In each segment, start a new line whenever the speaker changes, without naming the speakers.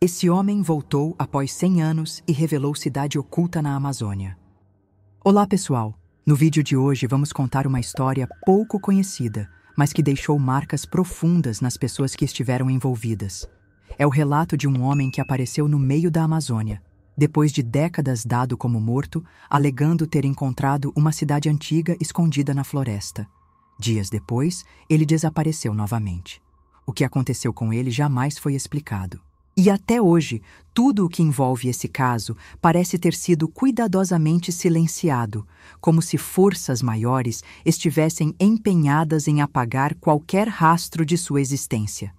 Esse homem voltou após 100 anos e revelou cidade oculta na Amazônia. Olá, pessoal! No vídeo de hoje vamos contar uma história pouco conhecida, mas que deixou marcas profundas nas pessoas que estiveram envolvidas. É o relato de um homem que apareceu no meio da Amazônia, depois de décadas dado como morto, alegando ter encontrado uma cidade antiga escondida na floresta. Dias depois, ele desapareceu novamente. O que aconteceu com ele jamais foi explicado. E até hoje, tudo o que envolve esse caso parece ter sido cuidadosamente silenciado, como se forças maiores estivessem empenhadas em apagar qualquer rastro de sua existência.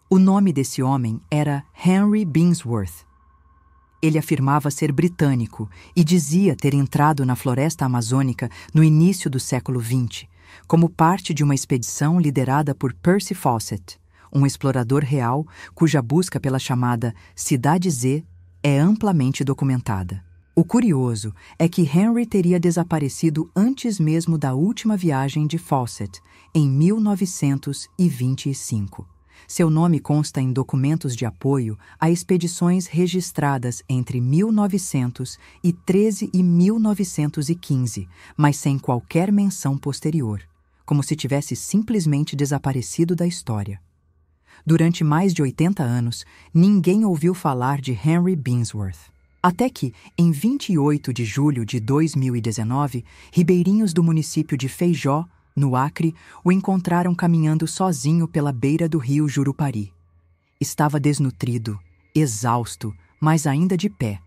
O nome desse homem era Henry Binsworth. Ele afirmava ser britânico e dizia ter entrado na floresta amazônica no início do século XX, como parte de uma expedição liderada por Percy Fawcett, um explorador real cuja busca pela chamada Cidade Z é amplamente documentada. O curioso é que Henry teria desaparecido antes mesmo da última viagem de Fawcett, em 1925. Seu nome consta em documentos de apoio a expedições registradas entre 1913 e 1915, mas sem qualquer menção posterior, como se tivesse simplesmente desaparecido da história. Durante mais de 80 anos, ninguém ouviu falar de Henry Binsworth. Até que, em 28 de julho de 2019, ribeirinhos do município de Feijó, no Acre, o encontraram caminhando sozinho pela beira do rio Jurupari. Estava desnutrido, exausto, mas ainda de pé.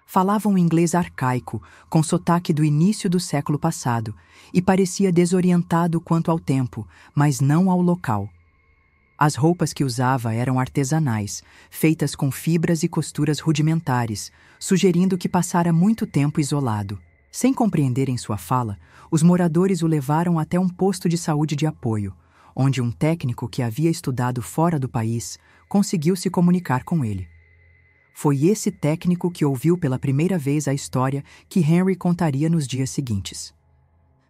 Falava um inglês arcaico, com sotaque do início do século passado, e parecia desorientado quanto ao tempo, mas não ao local. As roupas que usava eram artesanais, feitas com fibras e costuras rudimentares, sugerindo que passara muito tempo isolado. Sem compreenderem sua fala, os moradores o levaram até um posto de saúde de apoio, onde um técnico que havia estudado fora do país conseguiu se comunicar com ele. Foi esse técnico que ouviu pela primeira vez a história que Henry contaria nos dias seguintes.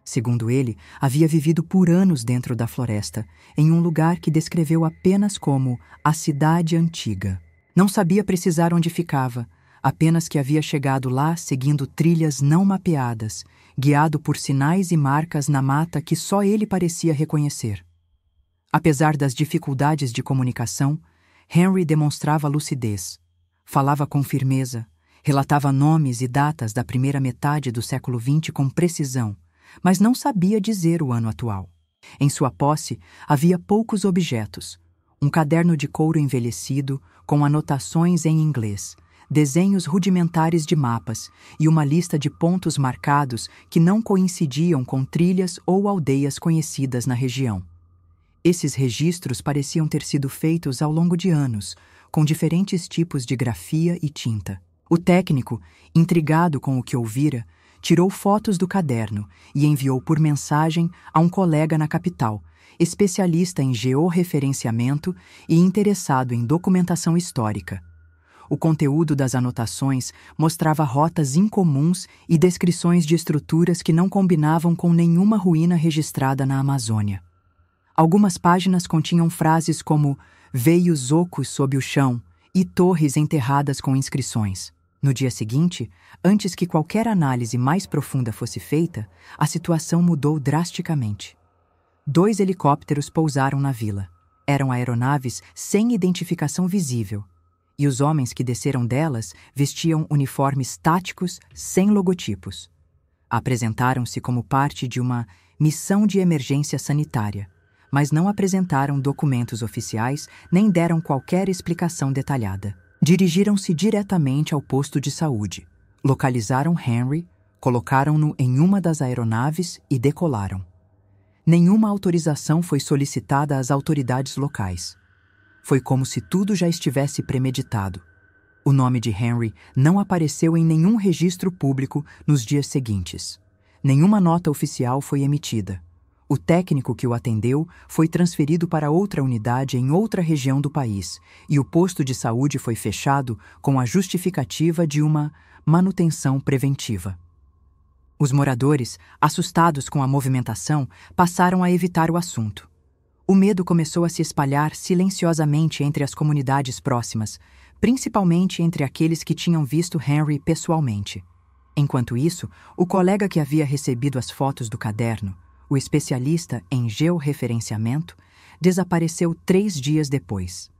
Segundo ele, havia vivido por anos dentro da floresta, em um lugar que descreveu apenas como a Cidade Antiga. Não sabia precisar onde ficava, apenas que havia chegado lá seguindo trilhas não mapeadas, guiado por sinais e marcas na mata que só ele parecia reconhecer. Apesar das dificuldades de comunicação, Henry demonstrava lucidez. Falava com firmeza, relatava nomes e datas da primeira metade do século XX com precisão, mas não sabia dizer o ano atual. Em sua posse, havia poucos objetos. Um caderno de couro envelhecido, com anotações em inglês, desenhos rudimentares de mapas e uma lista de pontos marcados que não coincidiam com trilhas ou aldeias conhecidas na região. Esses registros pareciam ter sido feitos ao longo de anos, com diferentes tipos de grafia e tinta. O técnico, intrigado com o que ouvira, tirou fotos do caderno e enviou por mensagem a um colega na capital, especialista em georreferenciamento e interessado em documentação histórica. O conteúdo das anotações mostrava rotas incomuns e descrições de estruturas que não combinavam com nenhuma ruína registrada na Amazônia. Algumas páginas continham frases como veios ocos sob o chão e torres enterradas com inscrições. No dia seguinte, antes que qualquer análise mais profunda fosse feita, a situação mudou drasticamente. 2 helicópteros pousaram na vila. Eram aeronaves sem identificação visível, e os homens que desceram delas vestiam uniformes táticos sem logotipos. Apresentaram-se como parte de uma missão de emergência sanitária, mas não apresentaram documentos oficiais nem deram qualquer explicação detalhada. Dirigiram-se diretamente ao posto de saúde, localizaram Henry, colocaram-no em uma das aeronaves e decolaram. Nenhuma autorização foi solicitada às autoridades locais. Foi como se tudo já estivesse premeditado. O nome de Henry não apareceu em nenhum registro público nos dias seguintes. Nenhuma nota oficial foi emitida. O técnico que o atendeu foi transferido para outra unidade em outra região do país e o posto de saúde foi fechado com a justificativa de uma manutenção preventiva. Os moradores, assustados com a movimentação, passaram a evitar o assunto. O medo começou a se espalhar silenciosamente entre as comunidades próximas, principalmente entre aqueles que tinham visto Henry pessoalmente. Enquanto isso, o colega que havia recebido as fotos do caderno, o especialista em georreferenciamento, desapareceu 3 dias depois.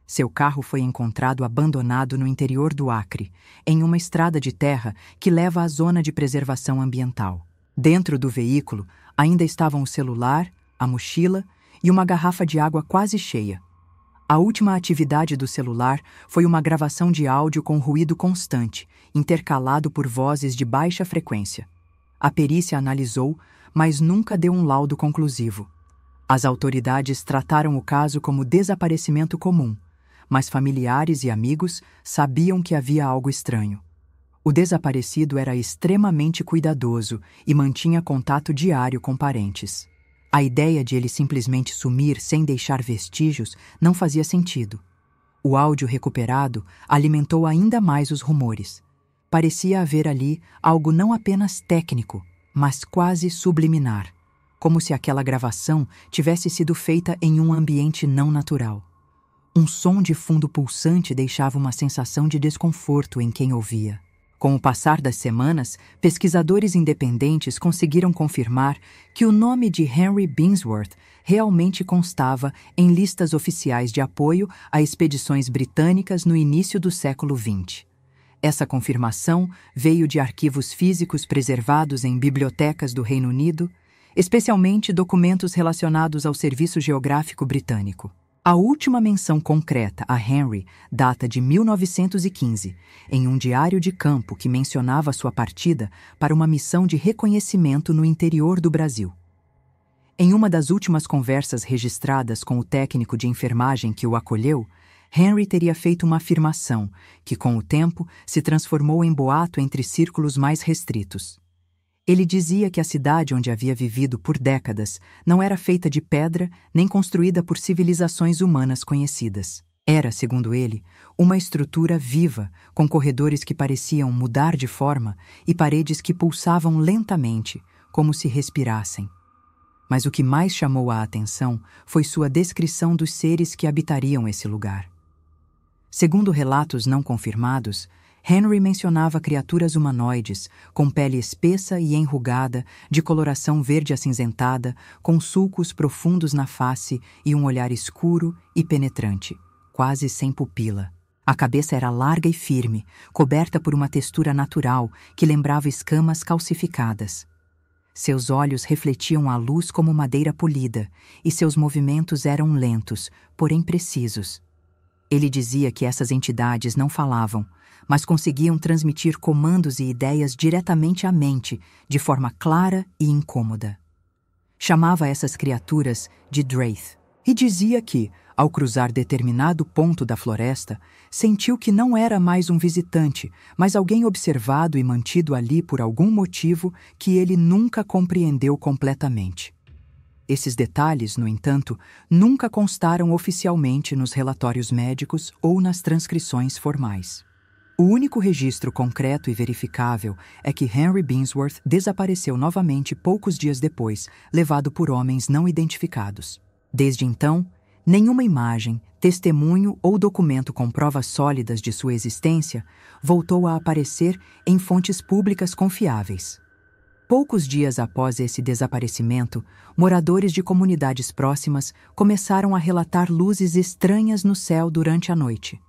Seu carro foi encontrado abandonado no interior do Acre, em uma estrada de terra que leva à zona de preservação ambiental. Dentro do veículo ainda estavam o celular, a mochila e uma garrafa de água quase cheia. A última atividade do celular foi uma gravação de áudio com ruído constante, intercalado por vozes de baixa frequência. A perícia analisou, mas nunca deu um laudo conclusivo. As autoridades trataram o caso como desaparecimento comum, mas familiares e amigos sabiam que havia algo estranho. O desaparecido era extremamente cuidadoso e mantinha contato diário com parentes. A ideia de ele simplesmente sumir sem deixar vestígios não fazia sentido. O áudio recuperado alimentou ainda mais os rumores. Parecia haver ali algo não apenas técnico, mas quase subliminar, como se aquela gravação tivesse sido feita em um ambiente não natural. Um som de fundo pulsante deixava uma sensação de desconforto em quem ouvia. Com o passar das semanas, pesquisadores independentes conseguiram confirmar que o nome de Henry Binsworth realmente constava em listas oficiais de apoio a expedições britânicas no início do século XX. Essa confirmação veio de arquivos físicos preservados em bibliotecas do Reino Unido, especialmente documentos relacionados ao Serviço Geográfico Britânico. A última menção concreta a Henry data de 1915, em um diário de campo que mencionava sua partida para uma missão de reconhecimento no interior do Brasil. Em uma das últimas conversas registradas com o técnico de enfermagem que o acolheu, Henry teria feito uma afirmação que, com o tempo, se transformou em boato entre círculos mais restritos. Ele dizia que a cidade onde havia vivido por décadas não era feita de pedra nem construída por civilizações humanas conhecidas. Era, segundo ele, uma estrutura viva, com corredores que pareciam mudar de forma e paredes que pulsavam lentamente, como se respirassem. Mas o que mais chamou a atenção foi sua descrição dos seres que habitariam esse lugar. Segundo relatos não confirmados, Henry mencionava criaturas humanoides, com pele espessa e enrugada, de coloração verde acinzentada, com sulcos profundos na face e um olhar escuro e penetrante, quase sem pupila. A cabeça era larga e firme, coberta por uma textura natural que lembrava escamas calcificadas. Seus olhos refletiam a luz como madeira polida, e seus movimentos eram lentos, porém precisos. Ele dizia que essas entidades não falavam, mas conseguiam transmitir comandos e ideias diretamente à mente, de forma clara e incômoda. Chamava essas criaturas de Draith, e dizia que, ao cruzar determinado ponto da floresta, sentiu que não era mais um visitante, mas alguém observado e mantido ali por algum motivo que ele nunca compreendeu completamente. Esses detalhes, no entanto, nunca constaram oficialmente nos relatórios médicos ou nas transcrições formais. O único registro concreto e verificável é que Henry Binsworth desapareceu novamente poucos dias depois, levado por homens não identificados. Desde então, nenhuma imagem, testemunho ou documento com provas sólidas de sua existência voltou a aparecer em fontes públicas confiáveis. Poucos dias após esse desaparecimento, moradores de comunidades próximas começaram a relatar luzes estranhas no céu durante a noite.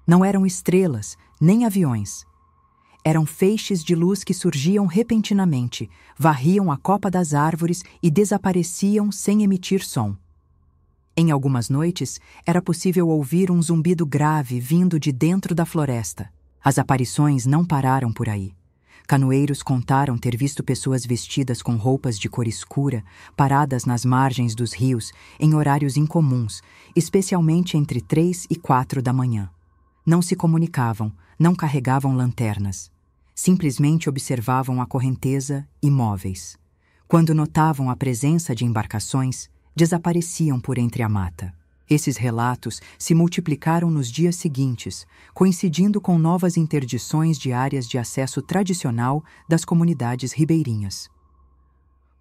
Não eram estrelas, nem aviões. Eram feixes de luz que surgiam repentinamente, varriam a copa das árvores e desapareciam sem emitir som. Em algumas noites, era possível ouvir um zumbido grave vindo de dentro da floresta. As aparições não pararam por aí. Canoeiros contaram ter visto pessoas vestidas com roupas de cor escura, paradas nas margens dos rios, em horários incomuns, especialmente entre 3 e 4 da manhã. Não se comunicavam, não carregavam lanternas. Simplesmente observavam a correnteza imóveis. Quando notavam a presença de embarcações, desapareciam por entre a mata. Esses relatos se multiplicaram nos dias seguintes, coincidindo com novas interdições de áreas de acesso tradicional das comunidades ribeirinhas.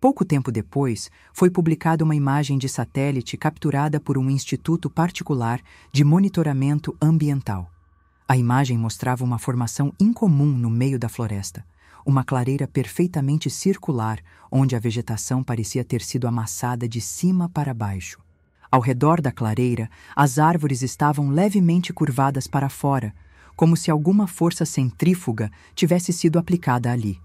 Pouco tempo depois, foi publicada uma imagem de satélite capturada por um instituto particular de monitoramento ambiental. A imagem mostrava uma formação incomum no meio da floresta, uma clareira perfeitamente circular, onde a vegetação parecia ter sido amassada de cima para baixo. Ao redor da clareira, as árvores estavam levemente curvadas para fora, como se alguma força centrífuga tivesse sido aplicada ali.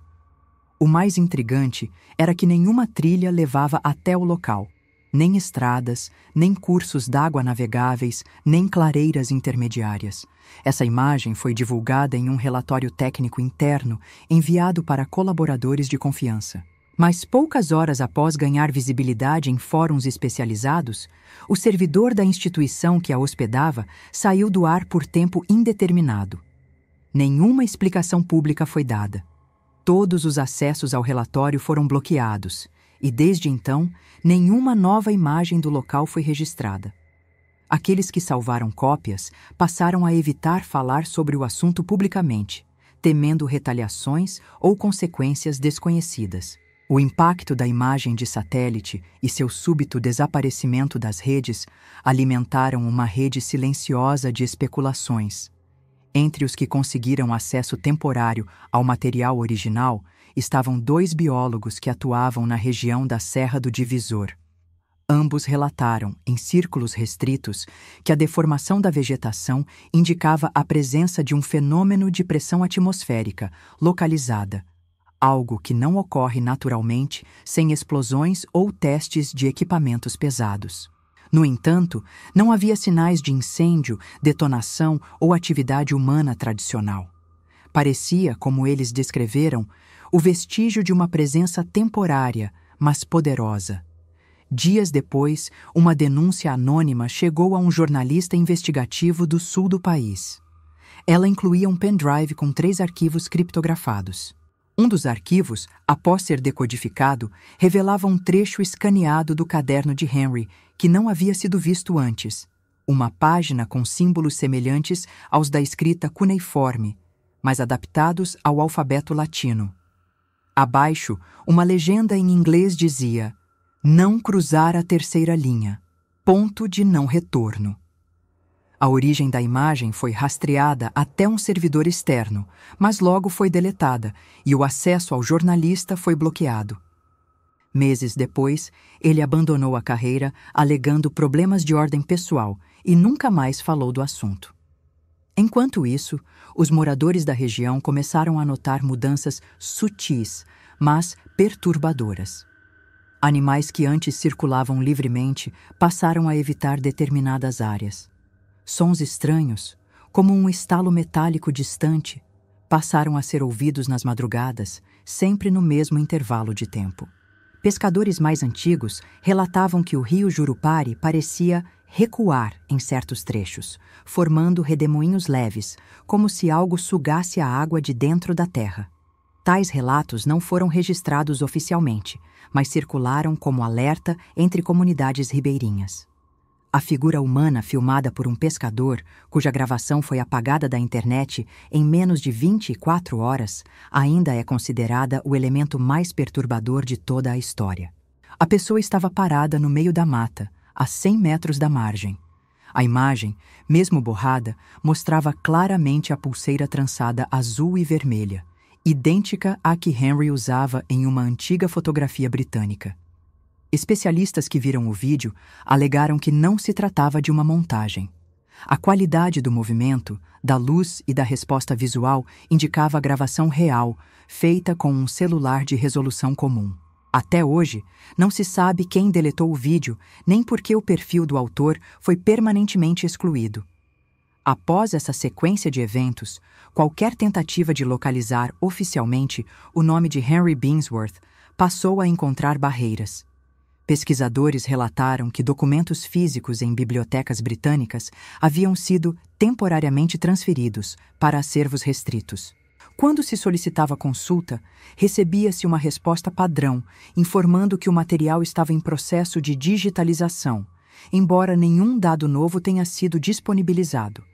O mais intrigante era que nenhuma trilha levava até o local, nem estradas, nem cursos d'água navegáveis, nem clareiras intermediárias. Essa imagem foi divulgada em um relatório técnico interno enviado para colaboradores de confiança. Mas poucas horas após ganhar visibilidade em fóruns especializados, o servidor da instituição que a hospedava saiu do ar por tempo indeterminado. Nenhuma explicação pública foi dada. Todos os acessos ao relatório foram bloqueados e, desde então, nenhuma nova imagem do local foi registrada. Aqueles que salvaram cópias passaram a evitar falar sobre o assunto publicamente, temendo retaliações ou consequências desconhecidas. O impacto da imagem de satélite e seu súbito desaparecimento das redes alimentaram uma rede silenciosa de especulações. Entre os que conseguiram acesso temporário ao material original estavam 2 biólogos que atuavam na região da Serra do Divisor. Ambos relataram, em círculos restritos, que a deformação da vegetação indicava a presença de um fenômeno de pressão atmosférica localizada, algo que não ocorre naturalmente sem explosões ou testes de equipamentos pesados. No entanto, não havia sinais de incêndio, detonação ou atividade humana tradicional. Parecia, como eles descreveram, o vestígio de uma presença temporária, mas poderosa. Dias depois, uma denúncia anônima chegou a um jornalista investigativo do sul do país. Ela incluía um pendrive com 3 arquivos criptografados. Um dos arquivos, após ser decodificado, revelava um trecho escaneado do caderno de Henry, que não havia sido visto antes. Uma página com símbolos semelhantes aos da escrita cuneiforme, mas adaptados ao alfabeto latino. Abaixo, uma legenda em inglês dizia: "Não cruzar a terceira linha. Ponto de não retorno." A origem da imagem foi rastreada até um servidor externo, mas logo foi deletada e o acesso ao jornalista foi bloqueado. Meses depois, ele abandonou a carreira alegando problemas de ordem pessoal e nunca mais falou do assunto. Enquanto isso, os moradores da região começaram a notar mudanças sutis, mas perturbadoras. Animais que antes circulavam livremente passaram a evitar determinadas áreas. Sons estranhos, como um estalo metálico distante, passaram a ser ouvidos nas madrugadas, sempre no mesmo intervalo de tempo. Pescadores mais antigos relatavam que o rio Jurupari parecia recuar em certos trechos, formando redemoinhos leves, como se algo sugasse a água de dentro da terra. Tais relatos não foram registrados oficialmente, mas circularam como alerta entre comunidades ribeirinhas. A figura humana filmada por um pescador, cuja gravação foi apagada da internet em menos de 24 horas, ainda é considerada o elemento mais perturbador de toda a história. A pessoa estava parada no meio da mata, a 100 metros da margem. A imagem, mesmo borrada, mostrava claramente a pulseira trançada azul e vermelha, idêntica à que Henry usava em uma antiga fotografia britânica. Especialistas que viram o vídeo alegaram que não se tratava de uma montagem. A qualidade do movimento, da luz e da resposta visual indicava a gravação real, feita com um celular de resolução comum. Até hoje, não se sabe quem deletou o vídeo, nem por que o perfil do autor foi permanentemente excluído. Após essa sequência de eventos, qualquer tentativa de localizar oficialmente o nome de Henry Binsworth passou a encontrar barreiras. Pesquisadores relataram que documentos físicos em bibliotecas britânicas haviam sido temporariamente transferidos para acervos restritos. Quando se solicitava consulta, recebia-se uma resposta padrão, informando que o material estava em processo de digitalização, embora nenhum dado novo tenha sido disponibilizado.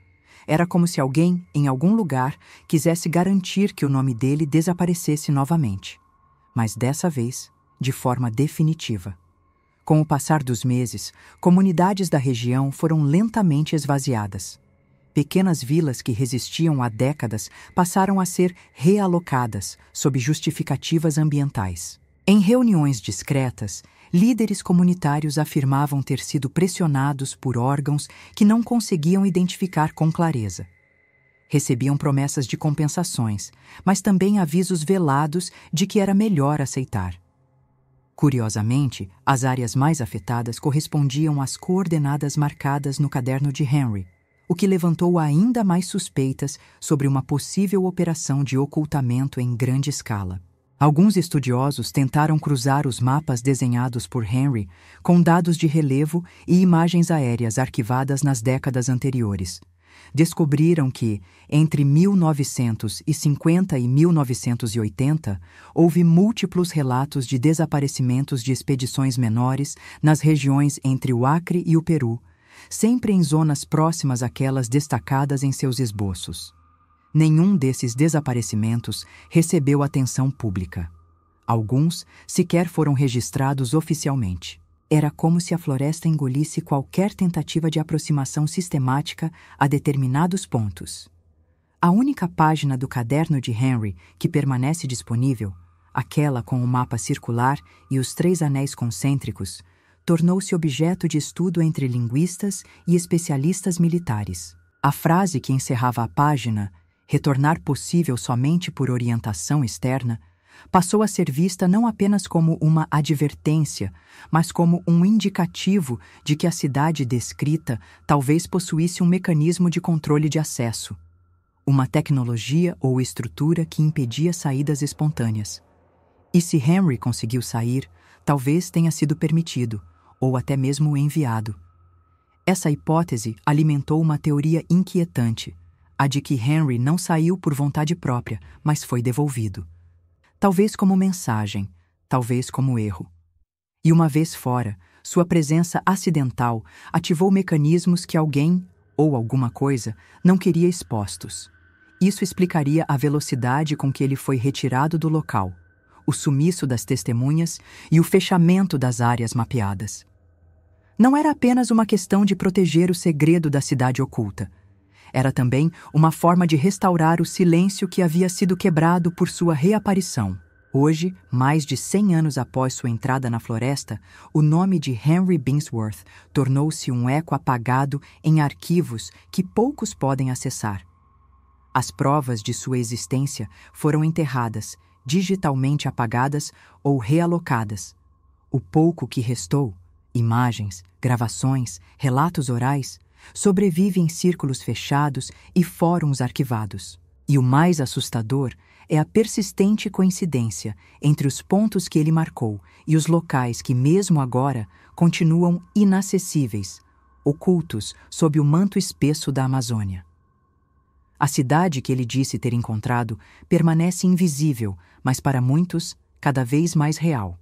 Era como se alguém, em algum lugar, quisesse garantir que o nome dele desaparecesse novamente. Mas dessa vez, de forma definitiva. Com o passar dos meses, comunidades da região foram lentamente esvaziadas. Pequenas vilas que resistiam há décadas passaram a ser realocadas sob justificativas ambientais. Em reuniões discretas, líderes comunitários afirmavam ter sido pressionados por órgãos que não conseguiam identificar com clareza. Recebiam promessas de compensações, mas também avisos velados de que era melhor aceitar. Curiosamente, as áreas mais afetadas correspondiam às coordenadas marcadas no caderno de Henry, o que levantou ainda mais suspeitas sobre uma possível operação de ocultamento em grande escala. Alguns estudiosos tentaram cruzar os mapas desenhados por Henry com dados de relevo e imagens aéreas arquivadas nas décadas anteriores. Descobriram que, entre 1950 e 1980, houve múltiplos relatos de desaparecimentos de expedições menores nas regiões entre o Acre e o Peru, sempre em zonas próximas àquelas destacadas em seus esboços. Nenhum desses desaparecimentos recebeu atenção pública. Alguns sequer foram registrados oficialmente. Era como se a floresta engolisse qualquer tentativa de aproximação sistemática a determinados pontos. A única página do caderno de Henry que permanece disponível, aquela com o mapa circular e os 3 anéis concêntricos, tornou-se objeto de estudo entre linguistas e especialistas militares. A frase que encerrava a página, retornar possível somente por orientação externa, passou a ser vista não apenas como uma advertência, mas como um indicativo de que a cidade descrita talvez possuísse um mecanismo de controle de acesso, uma tecnologia ou estrutura que impedia saídas espontâneas. E se Henry conseguiu sair, talvez tenha sido permitido, ou até mesmo enviado. Essa hipótese alimentou uma teoria inquietante, a de que Henry não saiu por vontade própria, mas foi devolvido. Talvez como mensagem, talvez como erro. E uma vez fora, sua presença acidental ativou mecanismos que alguém, ou alguma coisa, não queria expostos. Isso explicaria a velocidade com que ele foi retirado do local, o sumiço das testemunhas e o fechamento das áreas mapeadas. Não era apenas uma questão de proteger o segredo da cidade oculta. Era também uma forma de restaurar o silêncio que havia sido quebrado por sua reaparição. Hoje, mais de 100 anos após sua entrada na floresta, o nome de Henry Binsworth tornou-se um eco apagado em arquivos que poucos podem acessar. As provas de sua existência foram enterradas, digitalmente apagadas ou realocadas. O pouco que restou, imagens, gravações, relatos orais, sobrevive em círculos fechados e fóruns arquivados. E o mais assustador é a persistente coincidência entre os pontos que ele marcou e os locais que, mesmo agora, continuam inacessíveis, ocultos sob o manto espesso da Amazônia. A cidade que ele disse ter encontrado permanece invisível, mas para muitos, cada vez mais real.